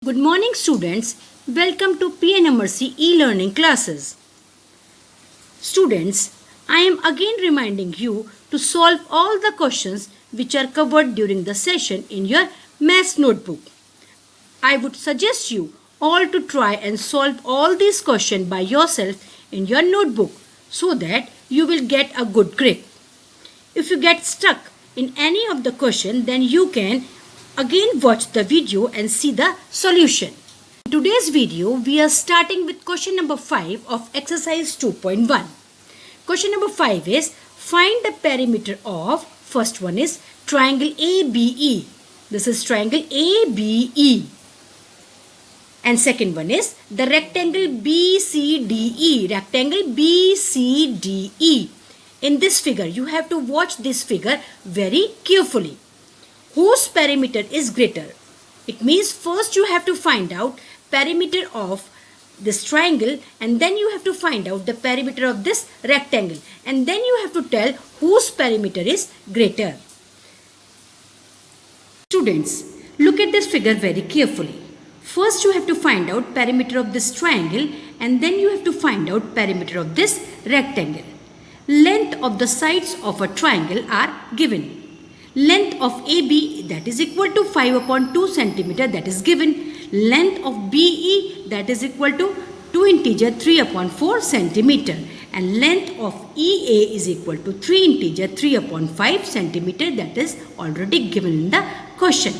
Good morning students, welcome to PNMRC e-learning classes. Students, I am again reminding you to solve all the questions which are covered during the session in your maths notebook. I would suggest you all to try and solve all these questions by yourself in your notebook so that you will get a good grip. If you get stuck in any of the question, then you can again watch the video and see the solution. In today's video, we are starting with question number 5 of exercise 2.1. Question number 5 is find the perimeter of, first one is triangle ABE. This is triangle ABE. And second one is the rectangle BCDE. Rectangle BCDE. In this figure, you have to watch this figure very carefully. Whose perimeter is greater? It means first you have to find out perimeter of this triangle and then you have to find out the perimeter of this rectangle and then you have to tell whose perimeter is greater. Students, look at this figure very carefully. First you have to find out perimeter of this triangle and then you have to find out perimeter of this rectangle. Length of the sides of a triangle are given. Length of AB that is equal to 5 upon 2 centimeter that is given. Length of BE that is equal to 2 integer 3 upon 4 centimeter. And length of EA is equal to 3 integer 3 upon 5 centimeter that is already given in the question.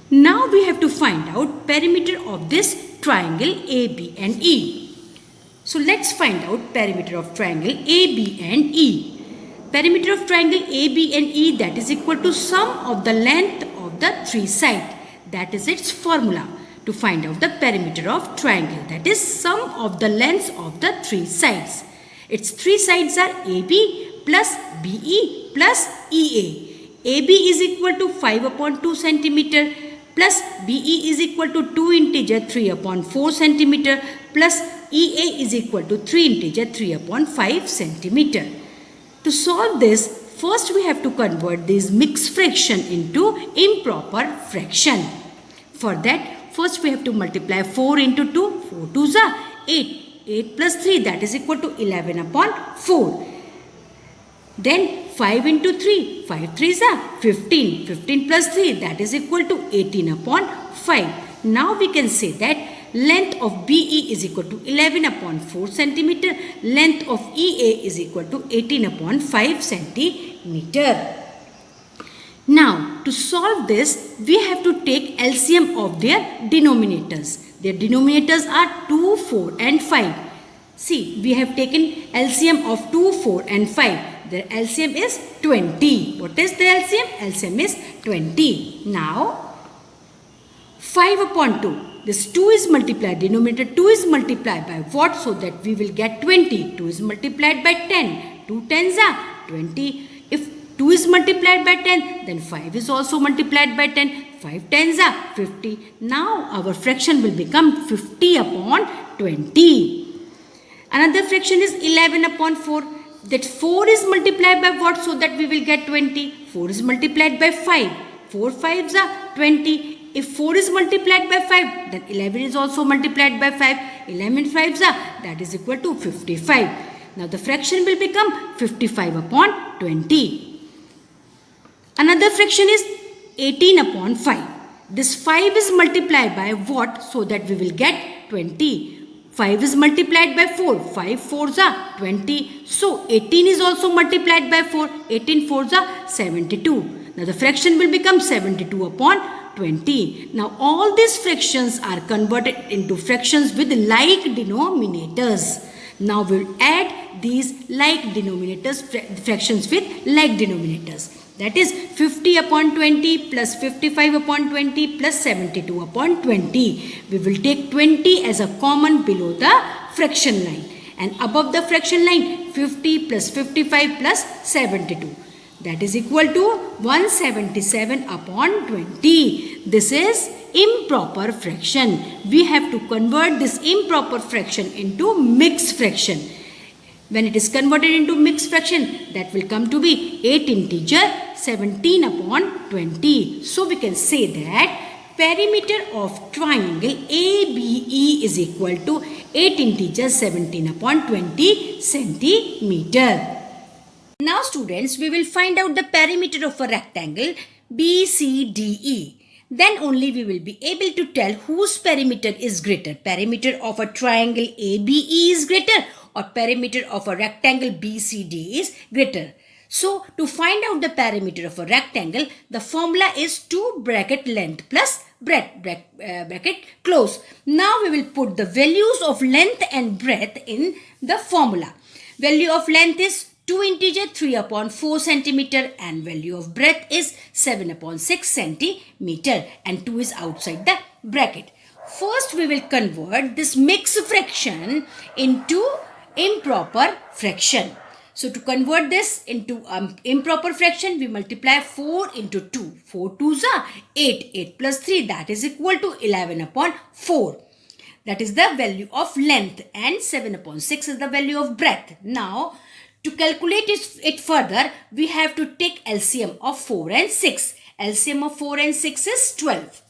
Now we have to find out perimeter of this triangle AB and E. So let's find out perimeter of triangle AB and E. Perimeter of triangle AB and E that is equal to sum of the length of the three sides. That is its formula to find out the perimeter of triangle. That is sum of the lengths of the three sides. Its three sides are AB plus BE plus EA. AB is equal to 5 upon 2 centimeter plus BE is equal to 2 integer 3 upon 4 centimeter plus EA is equal to 3 integer 3 upon 5 centimeter. To solve this, first we have to convert this mixed fraction into improper fraction. For that, first we have to multiply 4 into 2. 4 2s are 8. 8 plus 3 that is equal to 11 upon 4. Then 5 into 3. 5 3s are 15. 15 plus 3 that is equal to 18 upon 5. Now we can say that length of BE is equal to 11 upon 4 centimeter. Length of EA is equal to 18 upon 5 centimeter. Now, to solve this, we have to take LCM of their denominators. Their denominators are 2, 4 and 5. See, we have taken LCM of 2, 4 and 5. Their LCM is 20. What is the LCM? LCM is 20. Now, 5 upon 2. This 2 is multiplied, denominator 2 is multiplied by what? So that we will get 20. 2 is multiplied by 10. 2 tens are 20. If 2 is multiplied by 10, then 5 is also multiplied by 10. 5 tens are 50. Now our fraction will become 50 upon 20. Another fraction is 11 upon 4. That 4 is multiplied by what? So that we will get 20. 4 is multiplied by 5. 4 5s are 20. If 4 is multiplied by 5, then 11 is also multiplied by 5. 11 5s are, that is equal to 55. Now the fraction will become 55 upon 20. Another fraction is 18 upon 5. This 5 is multiplied by what? So that we will get 20. 5 is multiplied by 4. 5 4s are 20. So 18 is also multiplied by 4. 18 4s are 72. Now the fraction will become 72 upon 20. Now all these fractions are converted into fractions with like denominators. Now we'll add these like denominators, fractions with like denominators. That is 50 upon 20 plus 55 upon 20 plus 72 upon 20. We will take 20 as a common below the fraction line. And above the fraction line, 50 plus 55 plus 72. That is equal to 177 upon 20. This is improper fraction. We have to convert this improper fraction into mixed fraction. When it is converted into mixed fraction, that will come to be 8 integer 17 upon 20. So we can say that perimeter of triangle ABE is equal to 8 integers 17 upon 20 centimeter. Now students, we will find out the perimeter of a rectangle BCDE. Then only we will be able to tell whose perimeter is greater. Perimeter of a triangle ABE is greater or perimeter of a rectangle BCD is greater. So to find out the perimeter of a rectangle, the formula is 2 bracket length plus bracket close. Now we will put the values of length and breadth in the formula. Value of length is 2 integer 3 upon 4 centimeter and value of breadth is 7 upon 6 centimeter and 2 is outside the bracket. First we will convert this mixed fraction into improper fraction. So to convert this into improper fraction, we multiply 4 into 2. 4 2s are 8. 8 plus 3, that is equal to 11 upon 4. That is the value of length and 7 upon 6 is the value of breadth. Now to calculate it further, we have to take LCM of 4 and 6. LCM of 4 and 6 is 12.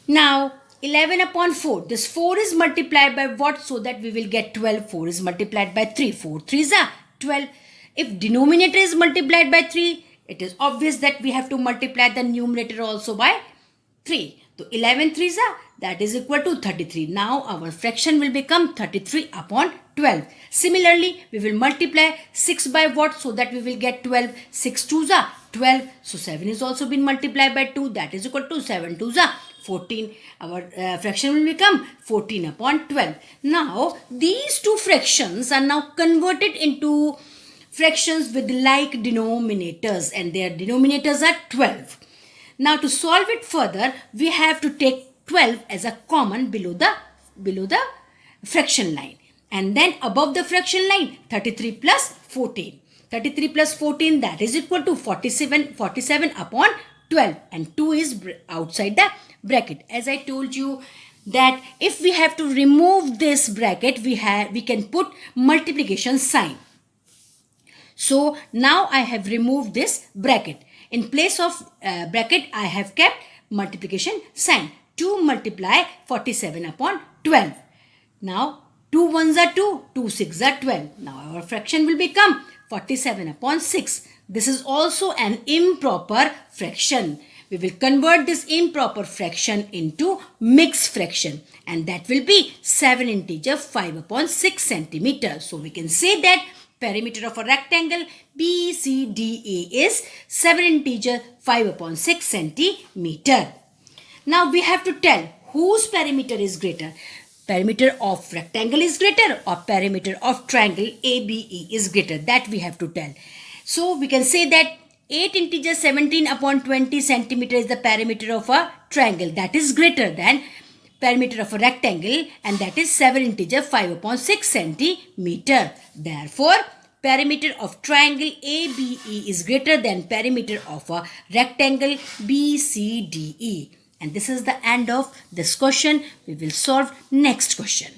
Now 11 upon 4. This 4 is multiplied by what? So that we will get 12. 4 is multiplied by 3. 4 3s are 12. If denominator is multiplied by 3, it is obvious that we have to multiply the numerator also by 3. So 11 3s are, that is equal to 33. Now our fraction will become 33 upon 12. Similarly, we will multiply 6 by what? So that we will get 12. 6 2s are 12. So 7 is also been multiplied by 2. That is equal to 7 2s are 14. Our fraction will become 14 upon 12. Now these two fractions are now converted into fractions with like denominators and their denominators are 12. Now to solve it further, we have to take 12 as a common below the fraction line. And then above the fraction line, 33 plus 14. 33 plus 14, that is equal to 47 upon 12. And 2 is outside the bracket. As I told you that if we have to remove this bracket, we can put multiplication sign. So now I have removed this bracket. In place of bracket, I have kept multiplication sign. 2 multiply 47 upon 12. Now 2 1s are 2, 2 6s are 12. Now our fraction will become 47 upon 6. This is also an improper fraction. We will convert this improper fraction into mixed fraction and that will be 7 integer 5 upon 6 centimeter. So we can say that perimeter of a rectangle BCDE is 7 integer 5 upon 6 centimeter. Now we have to tell whose perimeter is greater. Perimeter of rectangle is greater or perimeter of triangle ABE is greater. That we have to tell. So we can say that 8 integer 17 upon 20 centimeter is the perimeter of a triangle. That is greater than perimeter of a rectangle and that is 7 integer 5 upon 6 centimeter. Therefore, perimeter of triangle ABE is greater than perimeter of a rectangle BCDE. And this is the end of this question. We will solve next question.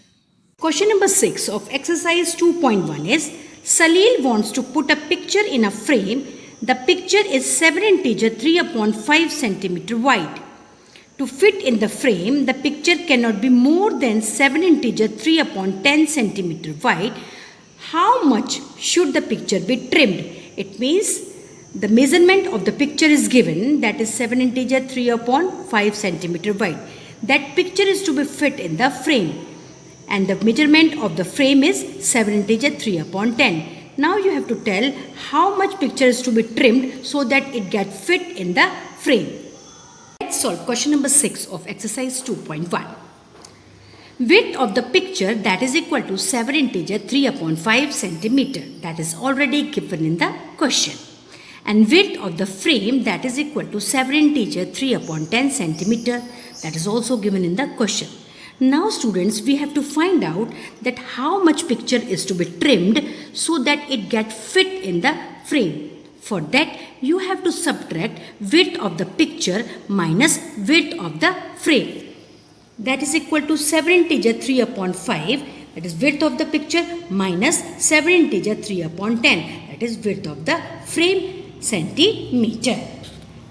Question number 6 of exercise 2.1 is Salil wants to put a picture in a frame. The picture is 7 integer 3 upon 5 centimeter wide. To fit in the frame, the picture cannot be more than 7 integer 3 upon 10 centimeter wide. How much should the picture be trimmed? It means the measurement of the picture is given, that is 7 integer 3 upon 5 centimeter wide. That picture is to be fit in the frame and the measurement of the frame is 7 integer 3 upon 10. Now you have to tell how much picture is to be trimmed so that it gets fit in the frame. Let's solve question number 6 of exercise 2.1. Width of the picture, that is equal to 7 integer 3 upon 5 centimeter. That is already given in the question. And width of the frame, that is equal to 7 integer 3 upon 10 centimeter. That is also given in the question. Now students, we have to find out that how much picture is to be trimmed so that it gets fit in the frame. For that, you have to subtract width of the picture minus width of the frame. That is equal to 7 integer 3 upon 5, that is width of the picture, minus 7 integer 3 upon 10, that is width of the frame centimeter.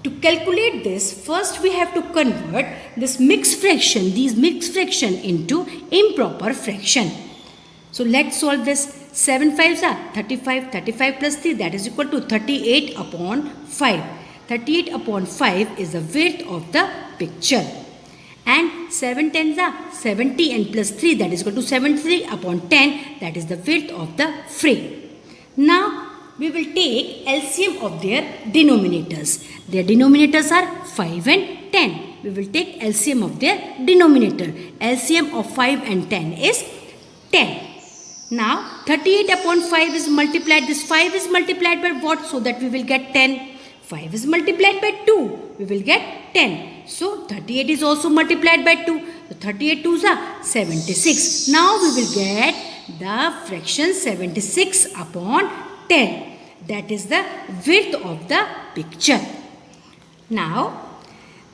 To calculate this, first we have to convert this mixed fraction, these mixed fraction into improper fraction. So let's solve this. 7 5s are 35, 35 plus 3 that is equal to 38 upon 5. 38 upon 5 is the width of the picture. And 7 10s are 70 and plus 3 that is equal to 73 upon 10, that is the width of the frame. Now we will take LCM of their denominators. Their denominators are 5 and 10. We will take LCM of their denominator. LCM of 5 and 10 is 10. Now 38 upon 5 is multiplied. This 5 is multiplied by what? So that we will get 10. 5 is multiplied by 2. We will get 10. So 38 is also multiplied by 2. So 38 2s are 76. Now we will get the fraction 76 upon 10. That is the width of the picture. Now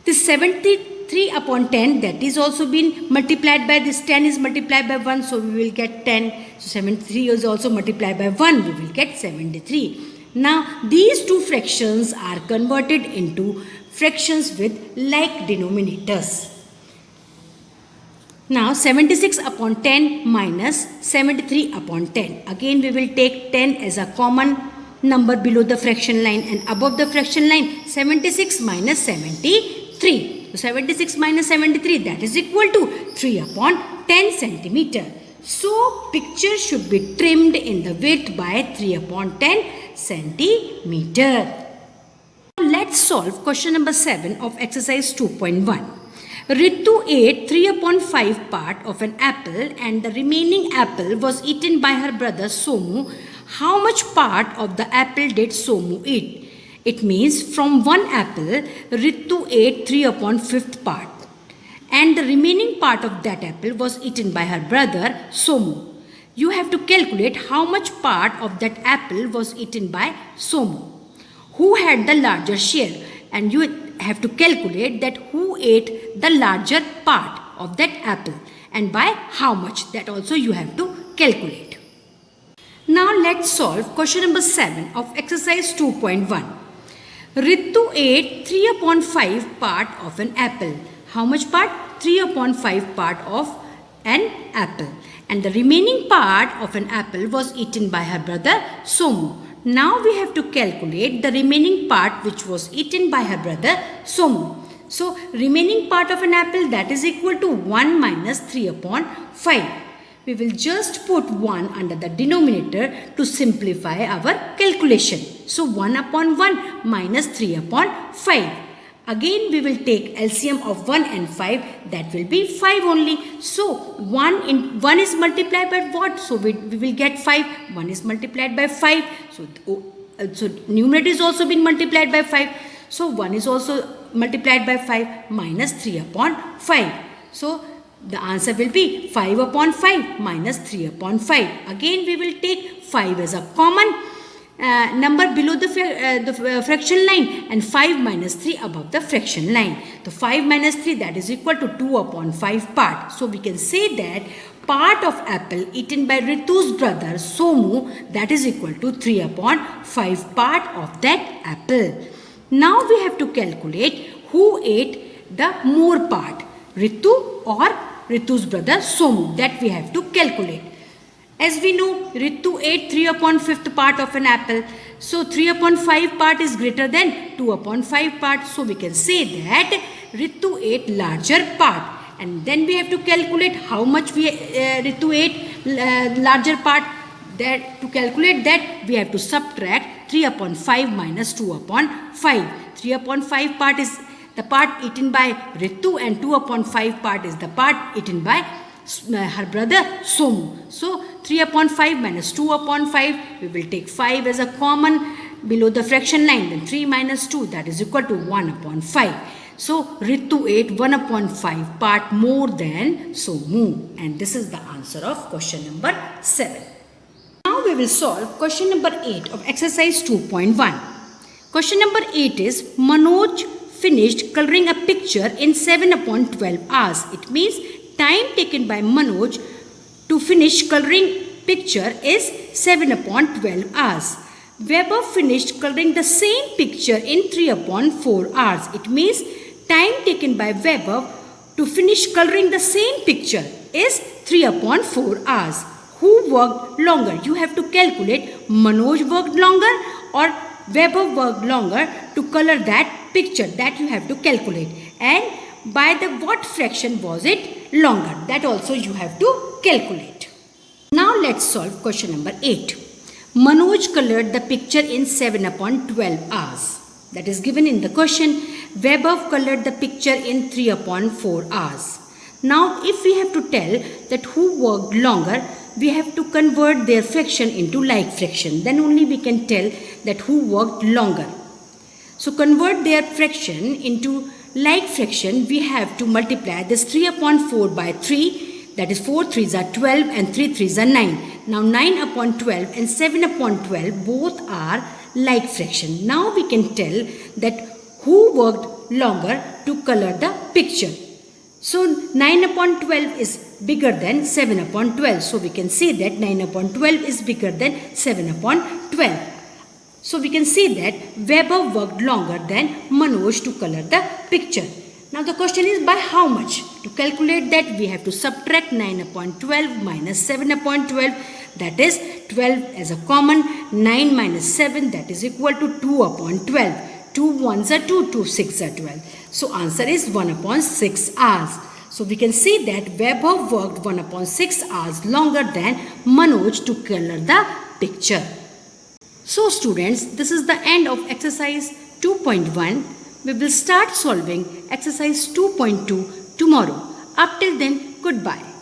this 73 upon 10, that is also been multiplied by this 10 is multiplied by 1, so we will get 10. So 73 is also multiplied by 1, we will get 73. Now these two fractions are converted into fractions with like denominators. Now 76 upon 10 minus 73 upon 10. Again we will take 10 as a common number below the fraction line, and above the fraction line 76 minus 73. So 76 minus 73, that is equal to 3 upon 10 centimeter. So picture should be trimmed in the width by 3 upon 10 centimeter. Let's solve question number 7 of exercise 2.1. Ritu ate 3 upon 5 part of an apple and the remaining apple was eaten by her brother Somu. How much part of the apple did Somu eat? It means from one apple, Ritu ate 3 upon 5th part. And the remaining part of that apple was eaten by her brother Somu. You have to calculate how much part of that apple was eaten by Somu. Who had the larger share? And you have to calculate that who ate the larger part of that apple and by how much. That also you have to calculate. Now let's solve question number 7 of exercise 2.1. Ritu ate 3 upon 5 part of an apple. How much part? 3 upon 5 part of an apple. And the remaining part of an apple was eaten by her brother Somu. Now we have to calculate the remaining part which was eaten by her brother Somu. So remaining part of an apple, that is equal to 1 minus 3 upon 5. We will just put 1 under the denominator to simplify our calculation. So 1 upon 1 minus 3 upon 5. Again we will take LCM of 1 and 5, that will be 5 only. So 1 is multiplied by what? So we will get 5. 1 is multiplied by 5. So numerator is also been multiplied by 5. So 1 is also multiplied by 5 minus 3 upon 5. So the answer will be 5 upon 5 minus 3 upon 5. Again we will take 5 as a common number below the fraction line and 5 minus 3 above the fraction line. So 5 minus 3, that is equal to 2 upon 5 part. So we can say that part of apple eaten by Ritu's brother Somu, that is equal to 3 upon 5 part of that apple. Now we have to calculate who ate the more part, Ritu or Ritu's brother Somu. That we have to calculate. As we know, Ritu ate 3 upon 5th part of an apple. So 3 upon 5 part is greater than 2 upon 5 part. So we can say that Ritu ate larger part. And then we have to calculate how much Ritu ate larger part. That to calculate that, we have to subtract 3 upon 5 minus 2 upon 5. 3 upon 5 part is the part eaten by Ritu and 2 upon 5 part is the part eaten by her brother Somu. So 3 upon 5 minus 2 upon 5, we will take 5 as a common below the fraction line. Then 3 minus 2, that is equal to 1 upon 5. So Ritu ate 1 upon 5 part more than Somu. And this is the answer of question number 7. Now we will solve question number 8 of exercise 2.1. Question number 8 is Manoj finished coloring a picture in 7 upon 12 hours. It means time taken by Manoj to finish coloring picture is 7 upon 12 hours. Weber finished coloring the same picture in 3 upon 4 hours. It means time taken by Weber to finish coloring the same picture is 3 upon 4 hours. Who worked longer? You have to calculate Manoj worked longer or Weber worked longer to color that picture. That you have to calculate. And by the what fraction was it longer? That also you have to calculate. Now let's solve question number 8. Manoj colored the picture in 7 upon 12 hours. That is given in the question. Weber colored the picture in 3 upon 4 hours. Now if we have to tell that who worked longer, we have to convert their fraction into like fraction. Then only we can tell that who worked longer. So convert their fraction into like fraction. We have to multiply this 3 upon 4 by 3. That is 4 3s are 12 and 3 3s are 9. Now 9 upon 12 and 7 upon 12 both are like fraction. Now we can tell that who worked longer to color the picture. So 9 upon 12 is bigger than 7 upon 12. So we can say that 9 upon 12 is bigger than 7 upon 12. So we can say that Weber worked longer than Manoj to color the picture. Now the question is by how much? To calculate that we have to subtract 9 upon 12 minus 7 upon 12. That is 12 as a common. 9 minus 7 that is equal to 2 upon 12. 2 1s are 2, 2 6 are 12. So answer is 1 upon 6 hours. So we can say that Weber worked 1 upon 6 hours longer than Manoj to color the picture. So students, this is the end of exercise 2.1. We will start solving exercise 2.2 tomorrow. Up till then, goodbye.